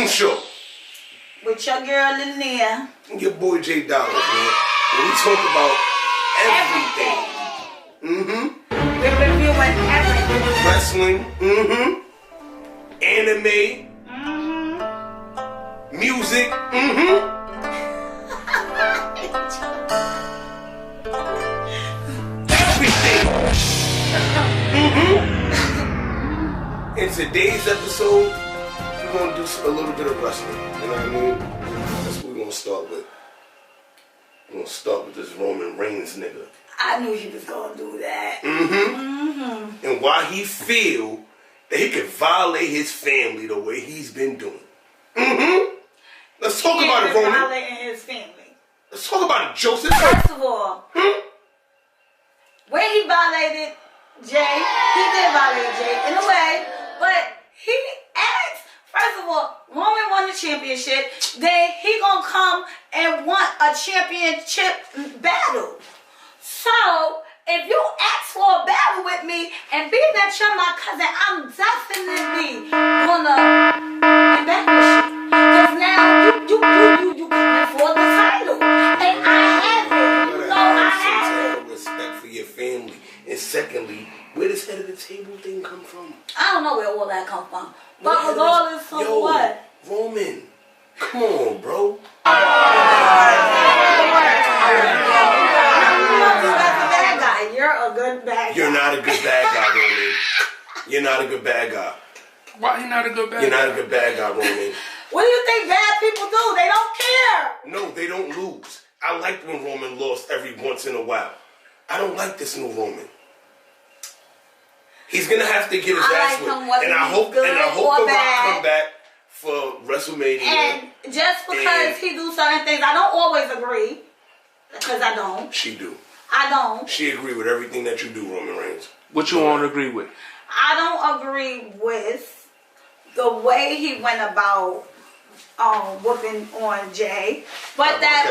Sure. With your girl LANAIR. Your boy J Dollaz, man. And we talk about everything. We're reviewing everything. Wrestling. Anime. Music. Everything. In today's episode, we're going to do a little bit of wrestling. You know what I mean? That's what we're going to start with. We're going to start with this Roman Reigns nigga. I knew he was going to do that. And why he feel that he can violate his family the way he's been doing. Let's talk about it, Roman. Violating his family. Let's talk about it, Joseph. First of all, when he violated Jay, he did violate Jay in a way, but he asked, first of all, Roman won the championship, then he gonna come and want a championship battle. So, if you ask for a battle with me, and being that you're my cousin, I'm definitely gonna embarrass you. Because now you coming for the title. And I have it. You know I have it. Respect for your family. And secondly, where does head of the table thing come from? I don't know where all that come from. But regardless of what? Roman, come on, bro. You're a good bad guy. You're not a good bad guy, Roman. You're not a good bad guy. Why he not a good bad guy? You're not a good bad guy, Roman. What do you think bad people do? They don't care. No, they don't lose. I liked when Roman lost every once in a while. I don't like this new Roman. He's gonna have to get his ass whipped. And I hope The Rock come back for WrestleMania. And just because he do certain things, I don't always agree. Because I don't. She do. I don't. She agree with everything that you do, Roman Reigns. What you want to agree with? I don't agree with the way he went about whooping on Jay. But that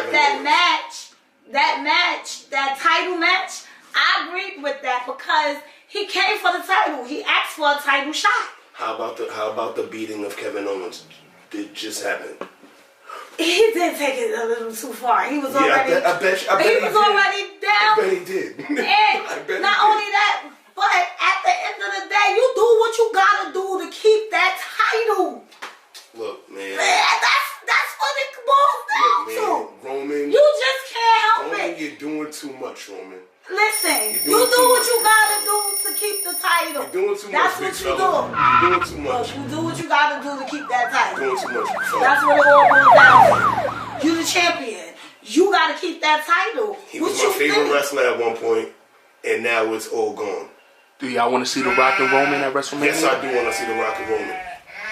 title match, I agreed with that because he came for the title. He asked for a title shot. How about the beating of Kevin Owens? Did just happen? He did take it a little too far. He was already. I bet he was already down. I bet he did. And not only that, but at the end of the day, you do what you gotta do to keep that title. Look, man. That's what it boils down to. Roman. You just can't help Roman, it. you're doing too much, Roman. Listen, you do what you gotta do to keep the title. You're doing too That's much, what you do. You're doing too much. Look, you do what you gotta do to keep that title. You're doing too much. That's what it all boils down to. You the champion. You gotta keep that title. He was my favorite wrestler at one point, and now it's all gone. Do y'all want to see The Rock and Roman at WrestleMania? Yes, I do want to see The Rock and Roman.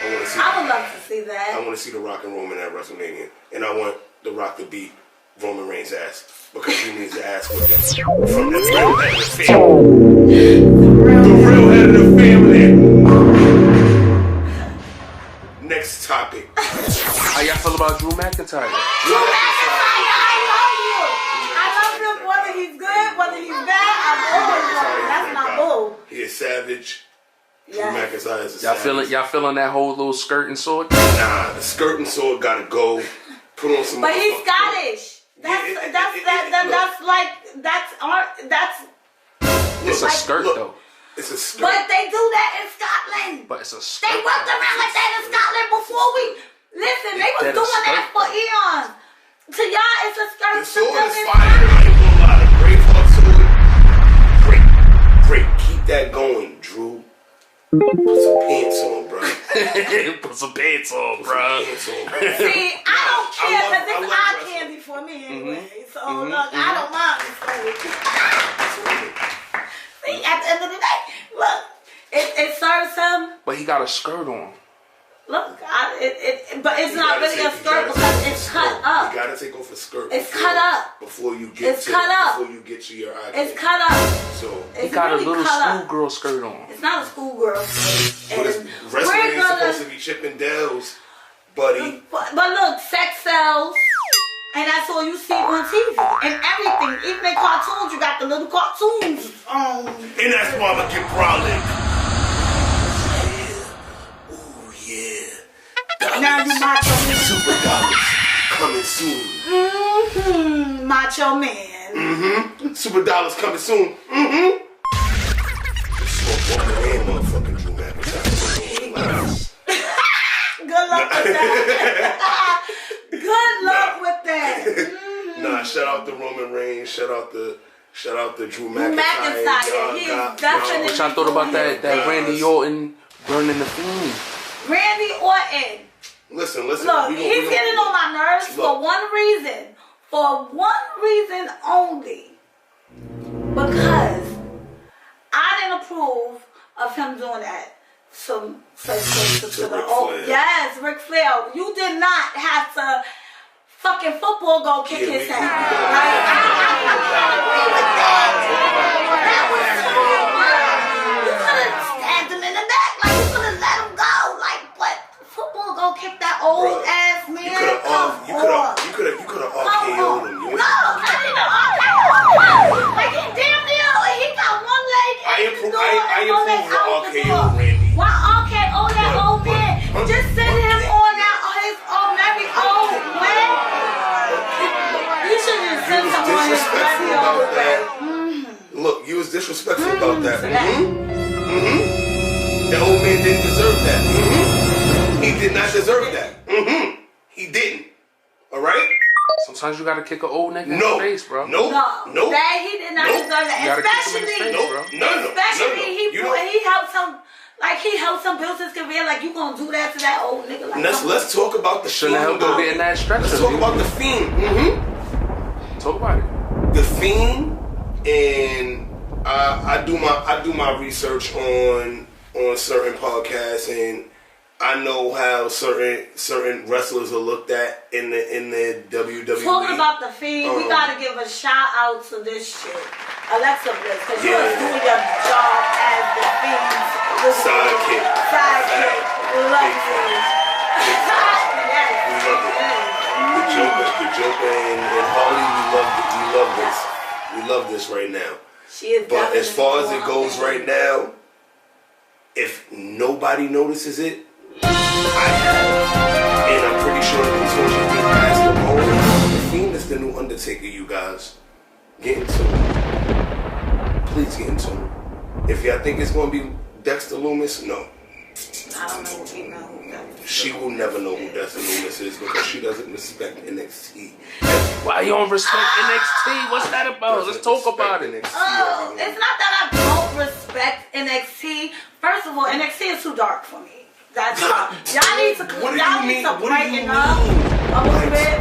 I would love to see that. I want to see The Rock and Roman at WrestleMania, and I want The Rock to beat Roman Reigns' ass because he needs the ass with him from the real head of the family. The real head of the family. Next topic. How y'all feel about Drew McIntyre? Drew McIntyre, I love you. I love him whether he's good, whether he's bad. I'm always love him. That's my boo. He is savage. Drew McIntyre is a savage. Y'all feeling that whole little skirt and sword? Nah, the skirt and sword gotta go. Put on some. But he's Scottish. It's a skirt though. It's a skirt. But they do that in Scotland. But it's a skirt. They walked around like that in Scotland before we. Listen, they was doing that for eons. To y'all, it's a skirt. The sword is fire. I ain't gonna lie. The Braveheart sword. Great. Keep that going, Drew. Put some pants on, bro. Put some pants on, bro. See, I don't care because it's eye candy for me anyway. So look, I don't mind the story. See, at the end of the day, look, it serves him. But he got a skirt on. Look, but it's not really a skirt because it's cut up. You gotta take off a skirt. It's cut up. Before you get to your eye. It's cut up. So he got a little schoolgirl skirt on. It's not a schoolgirl. Wrestling is supposed to be Chippendales, buddy. But look, sex sells. And that's all you see on TV. And everything. Even in cartoons, you got the little cartoons. And that's why I'm going to get brolic. Yeah. Ooh, yeah. Now you macho man. Super Dollars coming soon. Macho man. Super Dollars coming soon. Motherfucking Drew McIntyre. Good luck with that. Good luck with that. Nah, shout out to Roman Reigns. Shout out to Drew McIntyre. He's definitely. What y'all thought about that Randy Orton burning the Fiend? Randy Orton. Listen. Look, he's getting on my nerves for one reason. For one reason only. Because I didn't approve of him doing that. To the old, yes, Ric Flair. You did not have to fucking football go kick his ass. I agree with that. That was too much. You could have stabbed him in the back, like you could have let him go, like. But football go kick that old ass man. You could have RKO'd him. No, not even RKO'd. Like he damn near, he got one leg. I approve RKO Randy. Why RKO that old man? Just send him on that his old very old way. You should just send him on his very old way. Look, you was disrespectful about that. The old man didn't deserve that. He did not deserve that. He didn't. Alright? Sometimes you gotta kick an old nigga in the face, bro. No. That he did not deserve that. Especially he helped some. Like he helped some build his career. Like you gonna do that to that old nigga? Like let's talk about the Fiend. Go get in that stretcher. Let's talk about the Fiend. Talk about it. The Fiend, and I do my research on certain podcasts, and I know how certain wrestlers are looked at in the WWE. Talking about the Fiend, we gotta give a shout out to this shit, Alexa Bliss, because you was doing your job as the Fiend's sidekick. Love you. The Joker, and Harley, we love this right now. She is. But as far as it goes right now, if nobody notices it, I have. And I'm pretty sure that this one should be passed along. The Fiend is the new Undertaker, you guys. Get into it. Please get into it. If y'all think it's going to be Dexter Lumis, no. I don't know if you know who that is. She will never know who Dexter Lumis is because she doesn't respect NXT. Why you don't respect NXT? What's that about? Let's talk about it. It's not that I don't respect NXT. First of all, NXT is too dark for me. That's y'all need to brighten up a little bit.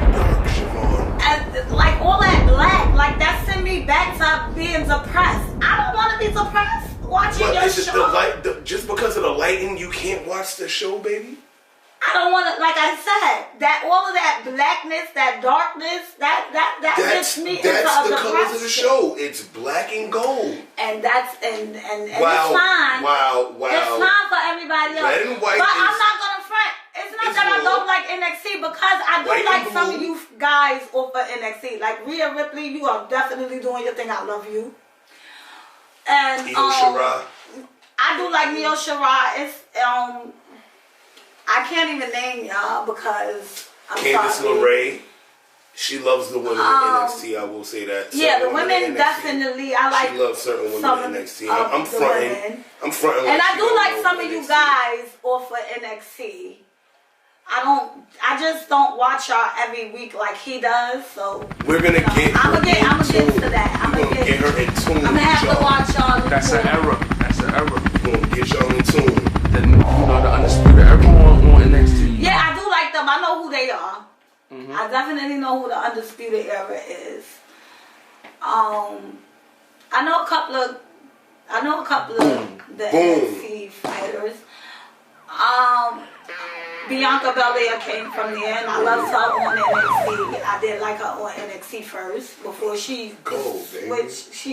And like all that black, like that send me back to being depressed. I don't want to be depressed watching your show. Just because of the lighting, you can't watch the show, baby? I don't want to, like I said, that all of that blackness, that darkness, that gets me into a depression. That's the colors of the show. It's black and gold. And that's and it's wow, fine. Wow. It's fine for everybody else. Red and white but I'm not gonna front. It's not that I don't like NXT because I do like some of you guys off of NXT. Like Rhea Ripley, you are definitely doing your thing. I love you. And Io Shirai. I do like Io Shirai. It's I can't even name y'all because I'm Candice sorry. LeRae, she loves the women in NXT. I will say that. The women definitely. I like. She loves certain women in NXT. I'm fronting. And I do like some of you guys off of NXT. I just don't watch y'all every week like he does. So we're gonna get. I'm gonna get to that. I'm gonna get her in tune. I'm gonna have to watch y'all. That's an error. We're gonna get y'all in tune. Then the Undisputed, everyone on NXT. Yeah, I do like them. I know who they are. I definitely know who the Undisputed Era is. I know a couple of the NXT fighters. Bianca Belair came from there, and I loved her on NXT. I did like her on NXT first before she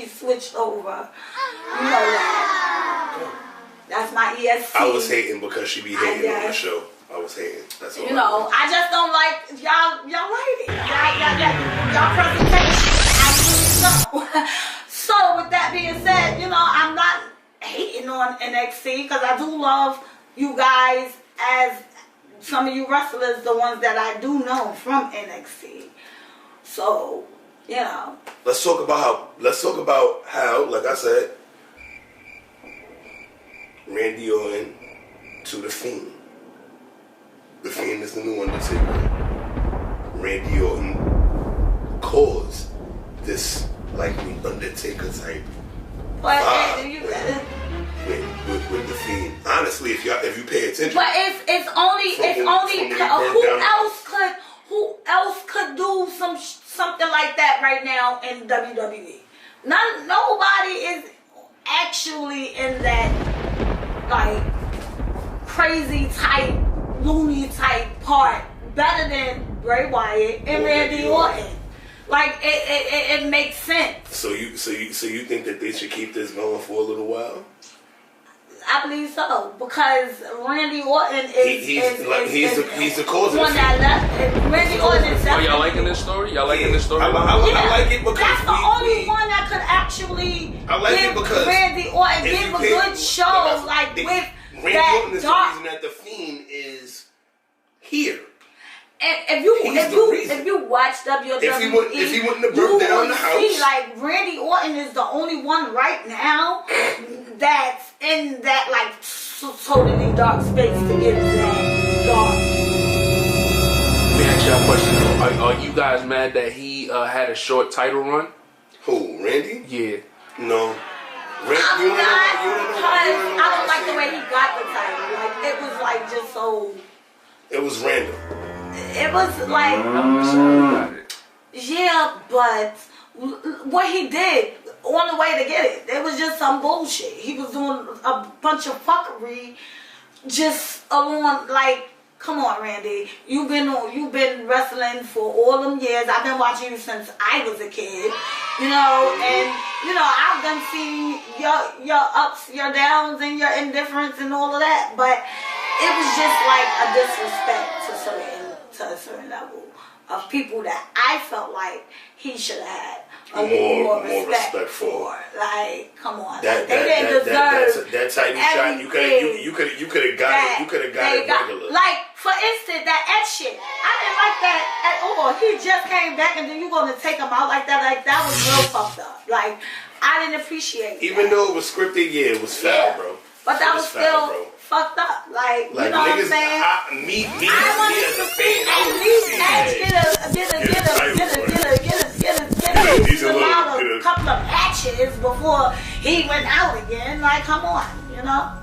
switched over. You know that. That's my ESC. I was hating because she be hating on the show. I was hating. That's all. You know, I just don't like y'all ladies. Y'all presentation. I really know. So with that being said, you know, I'm not hating on NXT because I do love you guys as some of you wrestlers, the ones that I do know from NXT. So, you know. Let's talk about how, like I said, Randy Orton to The Fiend. The Fiend is the new Undertaker. Randy Orton caused this likely Undertaker type with The Fiend. Honestly, if you pay attention, but it's only who else could do something like that right now in WWE? Nobody is actually in that like crazy type, loony type part better than Bray Wyatt and Randy Orton. Like it makes sense. So you think that they should keep this going for a little while? I believe so, because Randy Orton is he's the cause of one that left. Randy Orton is definitely. Y'all liking this story? Y'all liking this story? I like it because that's the only one that could actually give Randy Orton give a good show, like with Randy Orton is the reason that The Fiend is here. And if you watch WWE, if he wouldn't have burned down the house, see, like Randy Orton is the only one right now that's in that like totally dark space to get that dark. Let me ask y'all a question. Are you guys mad that he had a short title run? Who, Randy? Yeah. No. I don't like the way he got the title. Like it was like just so. It was random. It was like, yeah, but what he did on the way to get it was just some bullshit. He was doing a bunch of fuckery just along, like, come on, Randy. You've been wrestling for all them years. I've been watching you since I was a kid, you know, and, you know, I've done seen your ups, your downs, and your indifference and all of that, but it was just like a disrespect to a certain level of people that I felt like he should have had a little more respect for. Like, come on, they didn't deserve that title shot. You could have got it. You could have got it regular. Like, for instance, that X shit. I didn't like that at all. He just came back and then you gonna take him out like that? Like that was real fucked up. Like I didn't appreciate. Even though it was scripted, it was foul, bro. But that was still fucked up. Like you know what I'm saying? I wanted to see at least get a couple of matches before he went out again. Like, come on, you know?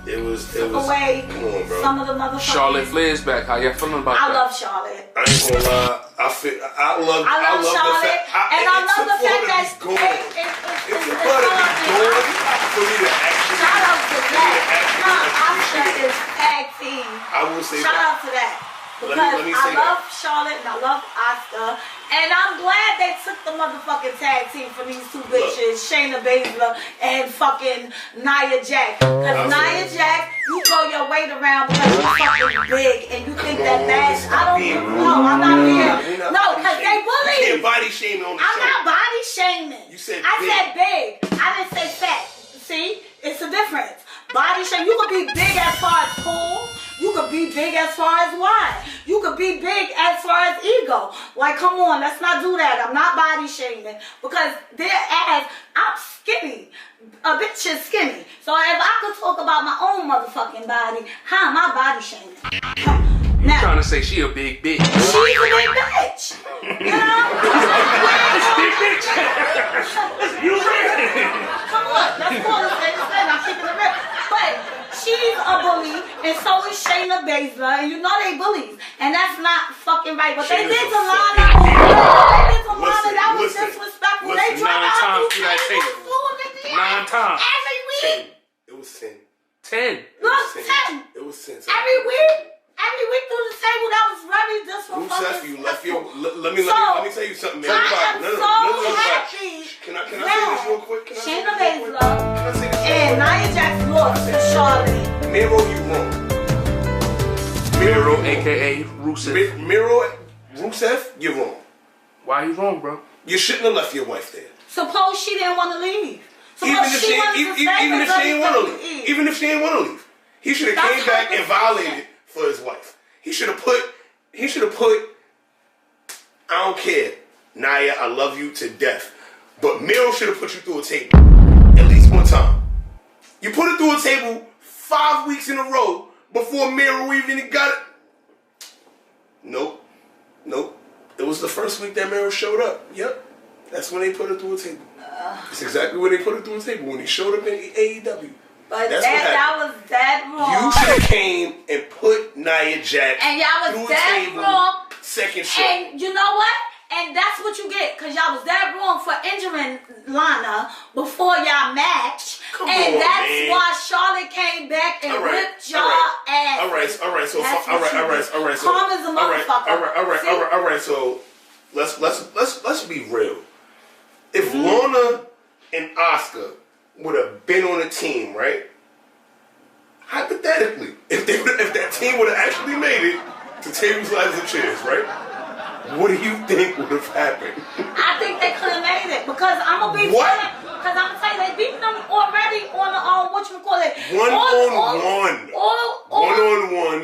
It was away come on, bro. Some of the motherfuckers. Charlotte Flair's back. How y'all feeling about that? I love Charlotte. I ain't gonna lie. I love Charlotte. And I love the fact that it's going for me to actually. Shout out to that. Asuka is tag team. I will say shout out to that. Because I love Charlotte and I love Asuka. And I'm glad they took the motherfucking tag team for these two bitches, Shayna Baszler and fucking Nia Jax. Because Nia Jax, you throw your weight around because you're fucking big and you think that bad. I don't know. I'm not here. No, because they bully. You can't body shame on the show. I'm not body shaming. You said I big. said big. I didn't say fat. See? It's a difference. Body shame. You could be big as far as cool. You could be big as far as wide. You could be big as far as ego. Like, come on, let's not do that. I'm not body shaming. Because I'm skinny. A bitch is skinny. So if I could talk about my own motherfucking body, how am I body shaming? You trying to say she a big bitch? She's a big bitch. You know? Big bitch. You ready? Come on, let's call it I'm keeping it real. But she's a bully, and so is Shayna Baszler, and you know they bullies, and that's not fucking right. But they did to Lana. That was disrespectful. They tried to do 9 times. Every week. It was 10. 10. Look, 10. It was 10. Every week. Every week through the table, that was very disrespectful. You left your. Let me tell you something, man. I am so happy. Can I say this real quick? Shayna Baszler and Nia Jax lost to Charlotte. Miro, you wrong. Miro, aka Rusev. Miro, Rusev, you're wrong. Why you wrong, bro? You shouldn't have left your wife there. Suppose she didn't want to leave. Even if she didn't want to leave. Even if she didn't want to leave. He should have came back and violated for his wife. He should have put. I don't care, Nia. I love you to death, but Miro should have put you through a table at least one time. You put it through a table 5 weeks in a row before Miro even got it. Nope. It was the first week that Miro showed up. Yep. That's when they put it through a table. It's exactly when they put it through a table, when he showed up in AEW. But that was dead wrong. You should have came and put Nia Jax and y'all was dead wrong. Second show. And you know what? And that's what you get, because y'all was dead wrong for injuring Lana before y'all match. And that's why Charlotte came back and whipped y'all ass. All right. So calm as a motherfucker. All right. So let's be real. If Lana and Asuka would have been on a team, right? Hypothetically, if that team would have actually made it to tables, ladders, and chairs, right? What do you think would have happened? I think they could have made it, because I'm gonna be because I'm gonna tell you, they beat them already on the one on one.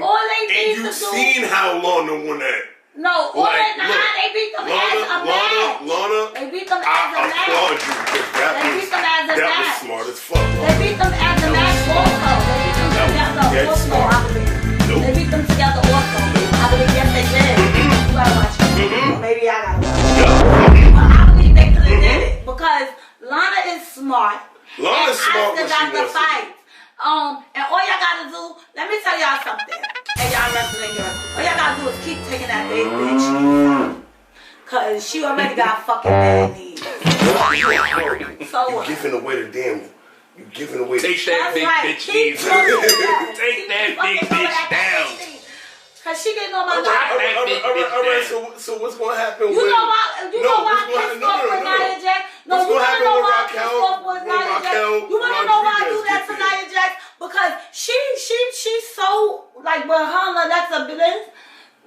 All they need and to you've seen how Lana won that. No, they beat them as a match. They beat them as a match. I applaud you, because they beat them as a match. That was smart as fuck. They beat them as a match also. They beat them together also, I believe. They beat them together also. I believe, yes, they did. You gotta watch it. Maybe I gotta watch it. But I believe they could have did it, because Lana is smart. Lana's smart when she wants fight. And all y'all gotta do, let me tell y'all something. And y'all wrestling girls, all y'all gotta do is keep taking that big bitch, cause she already got fucking bad knees. So you giving away the damn. You giving away. Take that big bitch knees. Take that big bitch down. Cause she getting on my nerves. All right. So what's gonna happen? You know why I pissed off with Nia Jax? No, you wanna know why I pissed off with Nia Jax? You wanna know why I do that to Nia Jax? Because she's so, like, with her and Alexa Bliss,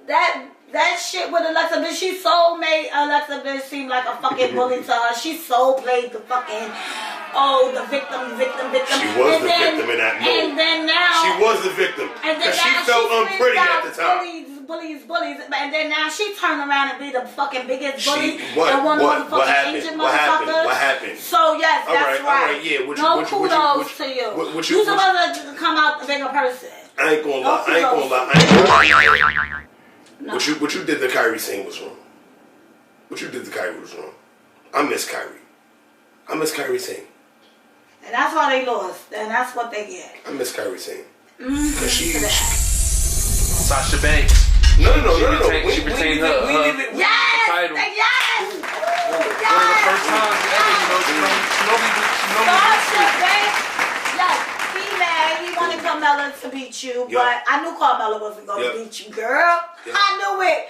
that shit with Alexa Bliss, she so made Alexa Bliss seem like a fucking bully to her. She so played the fucking, the victim. She was the victim in that moment. And then now she was the victim. And then she felt unpretty at the time. Bullies. And then now she turned around and be the fucking biggest bully. What happened? What happened? So yes, that's right. All right, yeah. No kudos to you. You supposed to come out the bigger person. I ain't gonna lie. No. What you did to Kyrie Sane was wrong. What you did to Kyrie was wrong. I miss Kyrie. I miss Kyrie Sane. And that's why they lost. And that's what they get. I miss Kyrie Sane. Sasha Banks. No. She retained her title. Yes. One of the first times ever, Sasha Banks. Yes. He mad. He wanted Carmella to beat you, but I knew Carmella wasn't gonna beat you, girl. I knew it.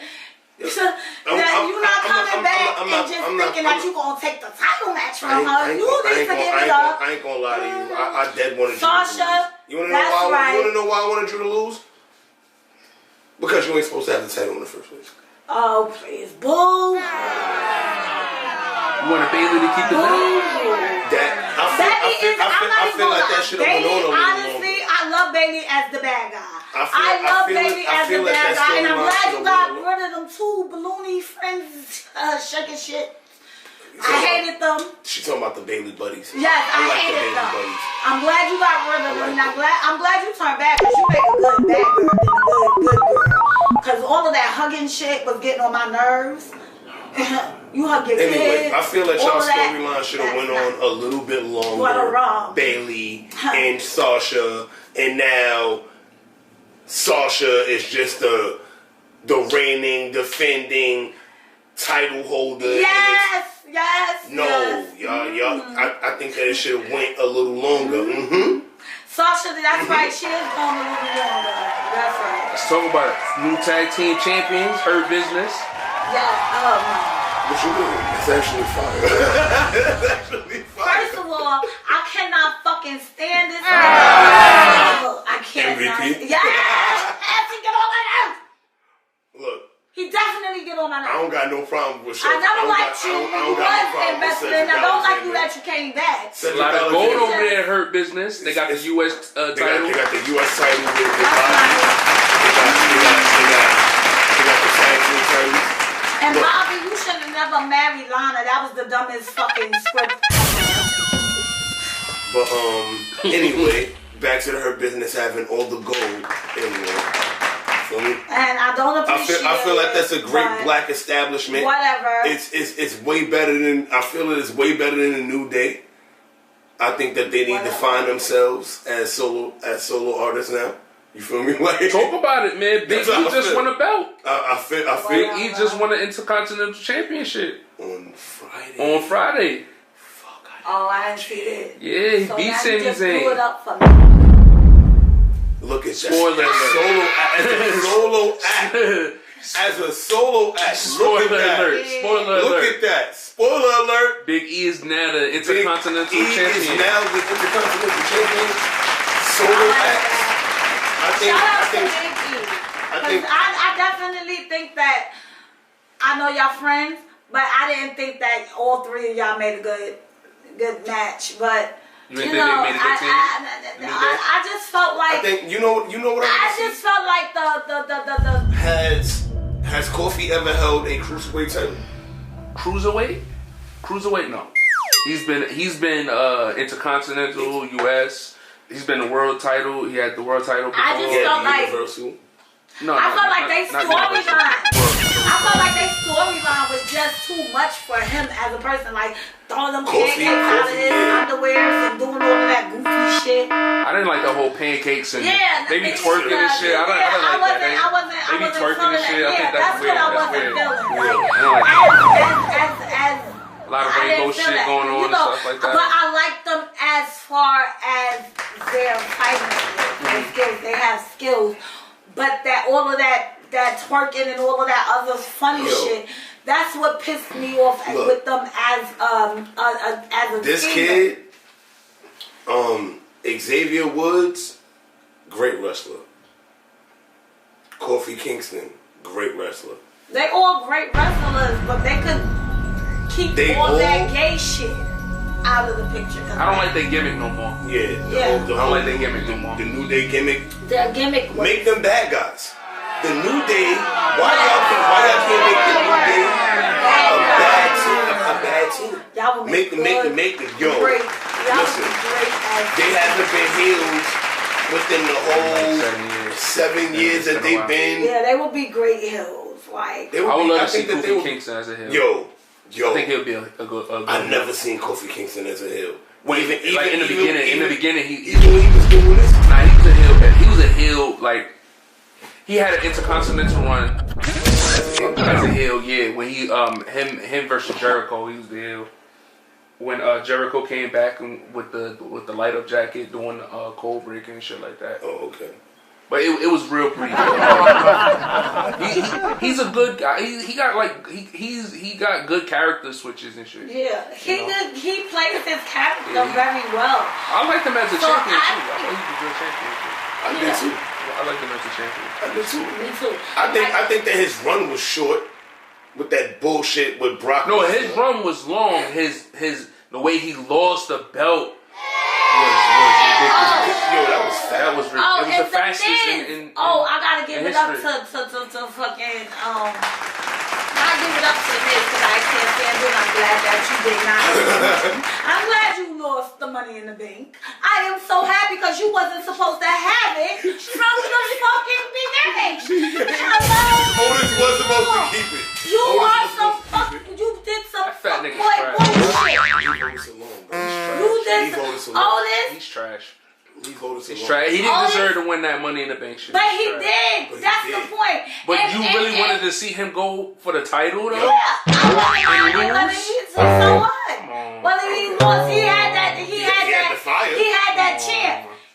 So you're not coming back and just thinking that you're going to take the title match from her. You need to give it up. I ain't going to lie to you. I dead wanted Sasha, you to lose. You want to know why I wanted you to lose? Because you ain't supposed to have the title in the first place. Oh, please. Boo. You wanted Bayley to keep the belt? I feel like that should have went on a little longer. Honestly, I love Bayley as the bad guy. I love Bayley as the bad guy, and I'm glad you got rid of them two balloony friends shaking shit. I hated them. She talking about the Bayley buddies. Yes, I hated them. I'm glad you got rid of them, and I'm glad you turned back, because you make a good bad girl than a good girl. Because all of that hugging shit was getting on my nerves. You hug your kids. I feel like y'all storyline should have went on a little bit longer. Bayley and Sasha, and now Sasha is just the reigning, defending title holder. Yes. Y'all. I think that it should have went a little longer. Sasha, that's right. She is going a little longer. That's right. Let's talk about it. New tag team champions. Her business. Yeah. What you doing? It's actually fire. First of all, I cannot fucking stand this. I can't. MVP? Yes! He get on my nerves. Look. He definitely get on my nerves. I don't got no problem with shit. I never liked you when you was investing. I don't like you that you came back. A lot of gold over there in Hurt Business. They got the U.S. title. They got the U.S. title with got the tag team titles. And Bobby, you should have never married Lana. That was the dumbest fucking script ever. But anyway, back to her business having all the gold. Anyway, feel me? And I don't appreciate. I feel like that's a great black establishment. Whatever. It's way better than. I feel it is way better than the New Day. I think that they need to find themselves as solo artists now. You feel me? Like, talk about it, man. Big E just won a belt. I feel Big E just won an Intercontinental Championship on Friday. Fuck. Oh, I didn't see it. Yeah, he beat Sami Zayn. Blew it up for me. Look at that. Spoiler alert. As a solo act. Spoiler alert. Spoiler alert. Look at that. Spoiler alert. Big E is now the Intercontinental Champion. Is now the Intercontinental Champion. Solo act. I definitely think that I know y'all friends, but I didn't think that all three of y'all made a good match. But you didn't think they made a good team? I just felt like I think you know what I just felt like the Has Kofi ever held a cruiserweight title? Cruiserweight, no. He's been Intercontinental, US. He's been the world title. He had the world title before. I just felt like Universal. I felt like their storyline was just too much for him as a person. Like throwing them pancakes out of his underwears and doing all of that goofy shit. I didn't like the whole pancakes and they be twerking and shit. I wasn't twerking and shit. I think that's weird. That's what I wasn't feeling. A lot of rainbow shit going on and stuff like that. But I like them as far as their fighting skills. They have skills. But all of that twerking and all of that other funny shit, that's what pissed me off with them as a this team. Kid, Xavier Woods, great wrestler. Kofi Kingston, great wrestler. They all great wrestlers, but they could keep that gay shit out of the picture. I don't like their gimmick no more. I don't like their gimmick no more. The New Day gimmick. Their gimmick was... Make them bad guys. The New Day, why y'all can't make the New Day a bad team? Y'all would make them, yo. Great. Listen, they haven't been healed within the whole 7 years that they've been. Yeah, they would be great heels. Like, I would love to see Kofi Kingston as a heel. Yo. I think he'll be a good I've never seen Kofi Kingston as a heel. Even in the beginning, he was doing this. Nah, he was a heel. He was a heel. Like he had an Intercontinental run as a heel. Yeah, when he him versus Jericho, he was the heel. When Jericho came back with the light up jacket, doing cold breaking and shit like that. Oh, okay. But it was real pretty. He's a good guy. He got good character switches and shit. Yeah, he plays his character very well. I like him as a champion too. I thought he was a good champion. I did too. I like him as a champion. I did too. Me too. I think that his run was short with that bullshit with Brock. No, his run was long. The way he lost the belt. Yo, that was fast. That was it was the fastest in I gotta give it up to fucking I give it up to this because I can't stand it. I'm glad that you did not. I'm glad you lost the Money in the Bank. I am so happy because you wasn't supposed to have it from the fucking beginning. Otis was supposed to keep it. You are some you did some fuckboy bullshit. You did Otis. He's trash. He's trash. He didn't deserve to win that Money in the Bank shit. But he did. That's the point. But you really wanted to see him go for the title though? Yeah. I wanted whether so what? Whether he lost, he had that chance.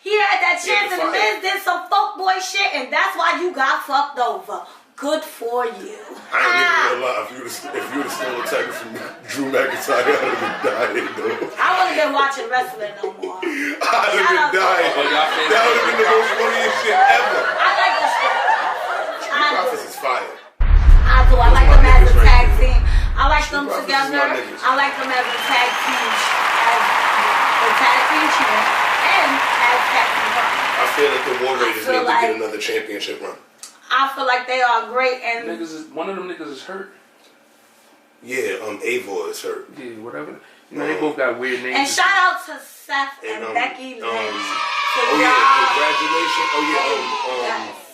He had that chance and Liz did some fuckboy shit and that's why you got fucked over. Good for you. I ain't gonna lie. If you would have stolen a title from Drew McIntyre, I'd have been dying, though. I wouldn't have been watching wrestling no more. I'd have been dying. That would have been the most funniest shit ever. I like the shit. Street Profits is fire. I do. I like them as a tag team. I like them together. I like them as a tag team. As a tag team champ and as tag team partner. I feel like the War Raiders need to get another championship run. I feel like they are great. And One of them niggas is hurt. Yeah, Avor is hurt. Yeah, whatever. You know, they both got weird names. And shout out to Seth and Becky Lynch.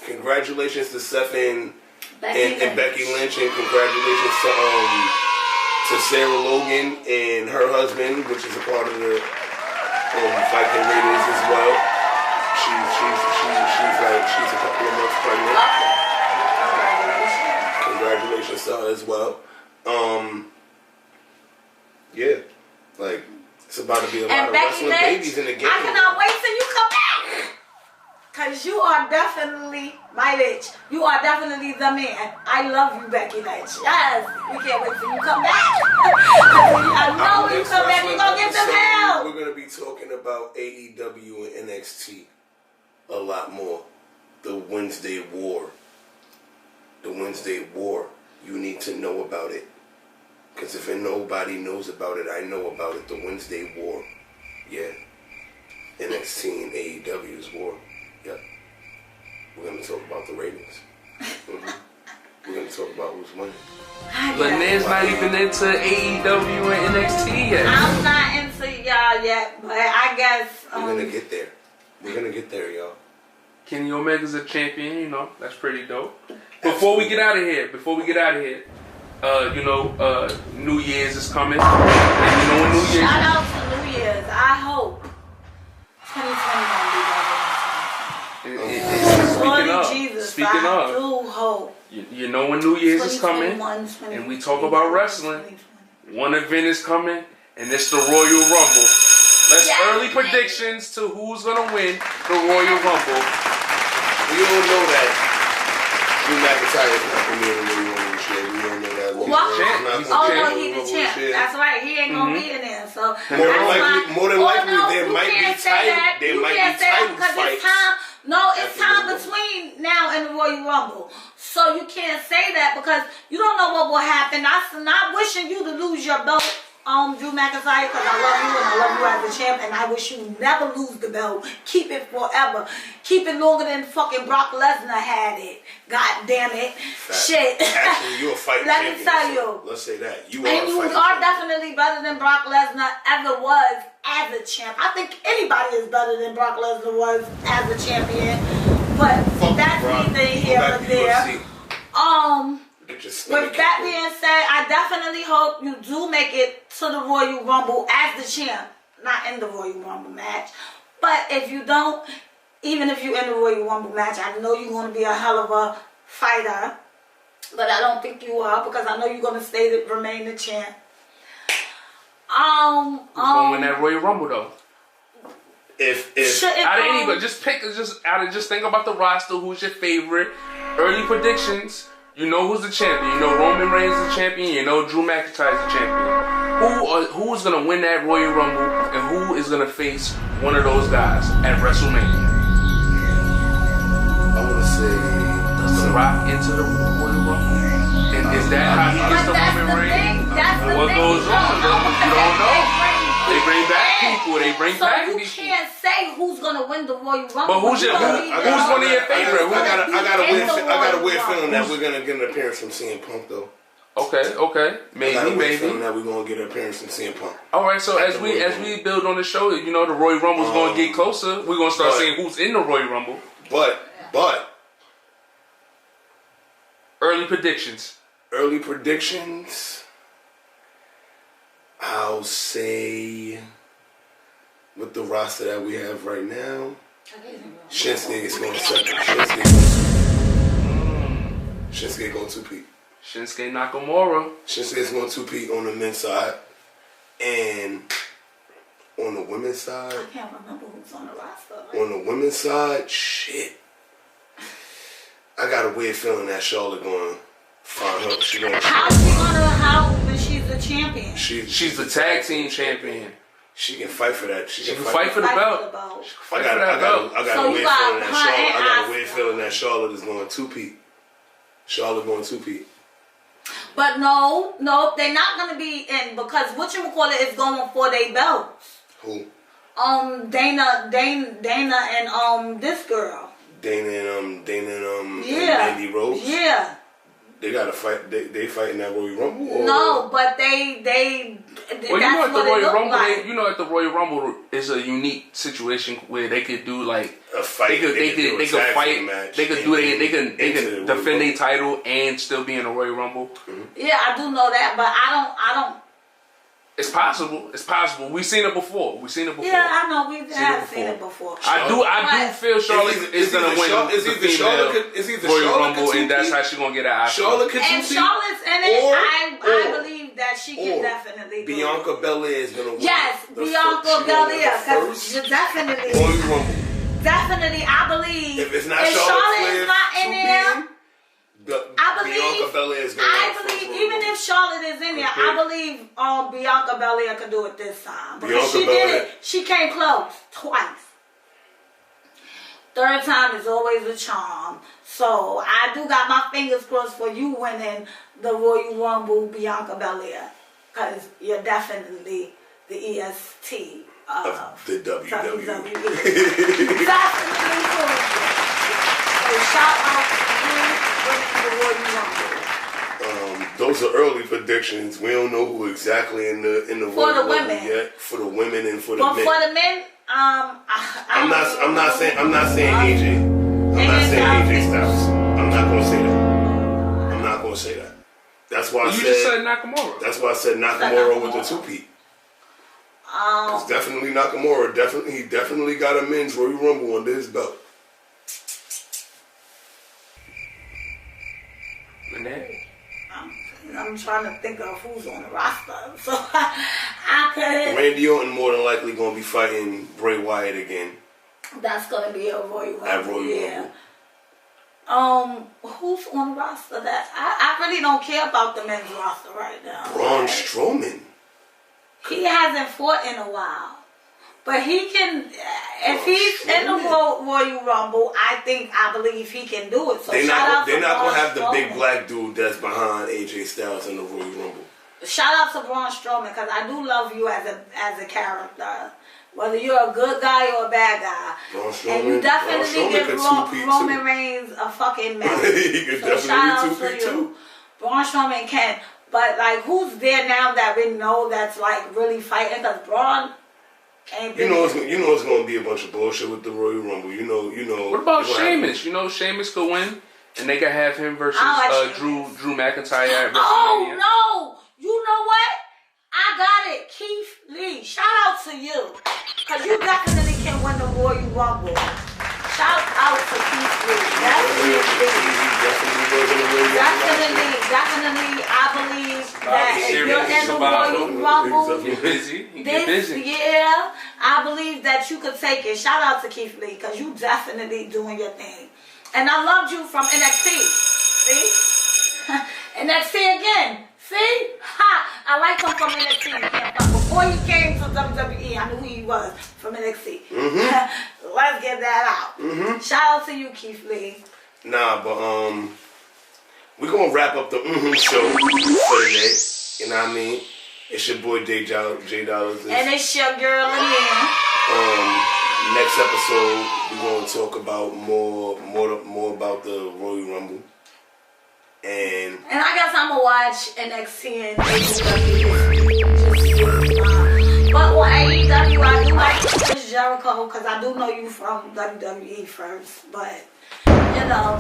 Congratulations to Seth and Becky Lynch, and congratulations to Sarah Logan and her husband, which is a part of the Viking Raiders as well. She's a couple of months pregnant. Congratulations to her as well. Yeah, like it's about to be a lot of wrestling babies in the game. I cannot wait till you come back, cause you are definitely my bitch. You are definitely the man. I love you, Becky Lynch. Yes, we can't wait till you come back. I know when you come back, you're gonna get them hell. We're gonna be talking about AEW and NXT a lot more. The Wednesday War. The Wednesday War. You need to know about it. Because if nobody knows about it, I know about it. The Wednesday War. Yeah. NXT and AEW's war. Yeah. We're going to talk about the ratings. We're going to talk about who's winning. LANAIR's not even into AEW and NXT yet. I'm not into y'all yet, but I guess... We're going to get there. We're going to get there, y'all. Kenny Omega's a champion, you know. That's pretty dope. Before we get out of here, New Year's is coming. And you know when New Year's... Shout out to New Year's. I hope 2020 Speaking of, I do hope. You know when New Year's is coming, and we talk about wrestling. One event is coming, and it's the Royal Rumble. Early predictions to who's gonna win the Royal Rumble. We all know that Drew McIntyre is not gonna be in the Royal Rumble shit. We all know that. He's the champ. That's right. He ain't gonna be in there. So more than likely, there might be title fights. It's time between now and the Royal Rumble. So you can't say that because you don't know what will happen. I'm not wishing you to lose your belt, Drew McIntyre, because I love you and I love you as a champ, and I wish you never lose the belt. Keep it forever. Keep it longer than fucking Brock Lesnar had it. God damn it. Shit. Actually, you're a fighting champion. Let me tell you. Let's say that. You are definitely better than Brock Lesnar ever was as a champ. I think anybody is better than Brock Lesnar was as a champion. But that's neither here nor there. With that being said, I definitely hope you do make it to the Royal Rumble as the champ. Not in the Royal Rumble match. But if you don't, even if you're in the Royal Rumble match, I know you're going to be a hell of a fighter. But I don't think you are, because I know you're going to remain the champ. Who's going to win that Royal Rumble, though? If out of anybody, just think about the roster. Who's your favorite? Early predictions. You know who's the champion. You know Roman Reigns is the champion. You know Drew McIntyre is the champion. Who is gonna win that Royal Rumble, and who is gonna face one of those guys at WrestleMania? I wanna say does The Rock enter the Royal Rumble? And is that how he gets the Roman Reigns? What goes on? You don't know. They bring back people. So you can't say who's gonna win the Royal Rumble. But who's one of your favorite? I got a weird feeling that we're gonna get an appearance from CM Punk, though. Okay, maybe. I got a weird feeling that we're gonna get an appearance from CM Punk. All right, so as we build on the show, you know the Royal Rumble's gonna get closer. We're gonna start seeing who's in the Royal Rumble. But early predictions. I'll say, with the roster that we have right now, Shinsuke is going to second. Shinsuke going to 2-peat. Shinsuke Nakamura. Shinsuke is going to 2-peat on the men's side. And on the women's side... I can't remember who's on the roster. On the women's side, shit. I got a weird feeling that Charlotte going to find her. How is she's the champion? She's the tag team champion. She can fight for that. She can fight for the belt. I got a weird feeling that Charlotte is going 2-peat. Charlotte going 2-peat. But no, they're not going to be in, because whatchamacallit is going for their belts. Who? Dana and this girl. Dana and yeah, Mandy Rose. Yeah. They gotta fight. They fighting that Royal Rumble. Or? No, but they. Well, that's at the what it Royal looked Rumble, like. at the Royal Rumble is a unique situation where they could do like a fight. They could fight. Match They could they can defend their title and still be in the Royal Rumble. Mm-hmm. Yeah, I do know that, but I don't. It's possible. It's possible. We've seen it before. Yeah, I know we have seen it before. I do feel Charlotte is gonna win the female Royal Rumble, and that's how she's gonna get out. Charlotte could and Charlotte's in it. I believe that she can definitely. Bianca Belair is gonna win. Yes, Bianca Belair, because definitely. Royal Rumble. Definitely, I believe. If it's not Charlotte is not in there. Bianca Belair is going I believe even if Charlotte is in there, I believe Bianca Belair could do it this time. Because she did it. She came close twice. Third time is always a charm. So I do got my fingers crossed for you winning the Royal Rumble, Bianca Belair. Because you're definitely the EST of the WWE. Definitely cool. So shout out to you. Those are early predictions. We don't know who exactly in the for the women yet. For the women and for the men. But for the men, I'm not saying AJ. I'm not saying AJ Styles. I'm not gonna say that. That's why you just said Nakamura. That's why I said Nakamura with the 2-peat. It's definitely Nakamura. He definitely got a men's Royal Rumble under his belt. I'm trying to think of who's on the roster, so I could. Randy Orton more than likely gonna be fighting Bray Wyatt again. That's gonna be a Royal Rumble. At Royal Rumble. Who's on the roster? That I really don't care about the men's roster right now. Braun Strowman. He hasn't fought in a while. But he can, if he's in the Royal Rumble, I believe he can do it. So they're not going to have the big black dude that's behind AJ Styles in the Royal Rumble. Shout out to Braun Strowman, because I do love you as a character. Whether you're a good guy or a bad guy. Braun Strowman, and you definitely give Roman Reigns a fucking mess. He could definitely be 2-peat too. Braun Strowman can. But, like, who's there now that we know that's, like, really fighting? Because Braun... You know it's going to be a bunch of bullshit with the Royal Rumble. You know. What about Sheamus? You know Sheamus could win, and they could have him versus Drew McIntyre at WrestleMania. Oh no! You know what? I got it, Keith Lee. Shout out to you, cause you definitely can win the Royal Rumble. Shout out to Keith Lee. Definitely. I believe that if you're in the Royal Rumble, this year, I believe that you could take it. Shout out to Keith Lee, because you definitely doing your thing. And I loved you from NXT. See? NXT again. See? Ha! I like him from NXT. Before he came to WWE, I knew who he was from NXT. Let's get that out. Shout out to you, Keith Lee. Nah, but we're gonna wrap up the show for today. You know what I mean? It's your boy J Dollaz. And it's your girl LANAIR. Next episode we're gonna talk about more about the Royal Rumble. And I guess I'm gonna watch NXT and AEW. But on AEW, I do like Chris Jericho, because I do know you from WWE first. But, you know,